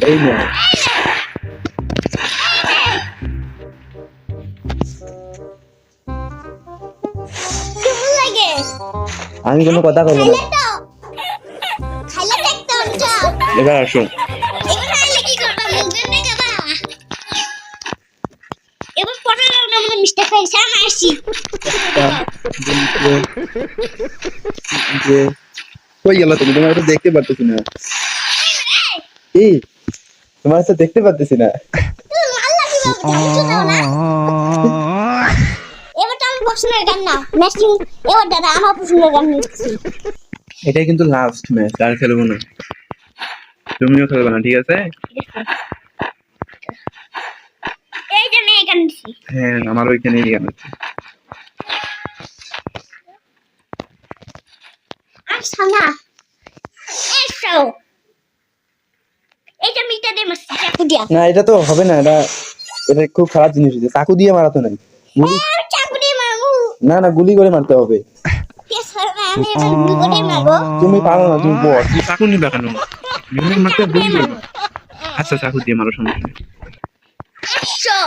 এই না কেমন লাগে? আমি কোনো কথা বলবো না। খাইলে দেখতে অঞ্চল। এবার আসুন। এবার খাইলে কি করবা? মুখে দেখে বা। এবার পটলের নামে মিষ্টি খাইছে আমি আসি। যে কই গেল তুমি? তোমার তো দেখতে পারতেছি না। কি? তোমার তো দেখতে পারতেছি না। আল্লাহ কি বলতে বুঝছো না? এবার তো আমি পছন্দের গান না ম্যাচিং। এবার দাদা আমার পছন্দের গান নিচ্ছি। এটাই কিন্তু লাস্ট ম্যাচ, আর খেলবো না। তুমিও খেলবে না, ঠিক আছে? এই যে আমি এই গান নিচ্ছি। হ্যাঁ, আমার ওইখানেই গেল। আচ্ছা না এসো এই যে মিটা দে মাসি চাকু দিয়া না, এটা তো হবে না। এটা এটা খুব খারাপ জিনিস হয়েছে। চাকু দিয়ে মারাতো নাই। চাকু দিয়ে মারবো না না, গুলি করে মারতে হবে। আমি এবার গুলি করে মারবো তুমি পারো না, তুমি বল। চাকু নিবা কেন? গুলি মারতে গুলি করবা। আচ্ছা, চাকু দিয়ে মারো, সমস্যা নেই। এসো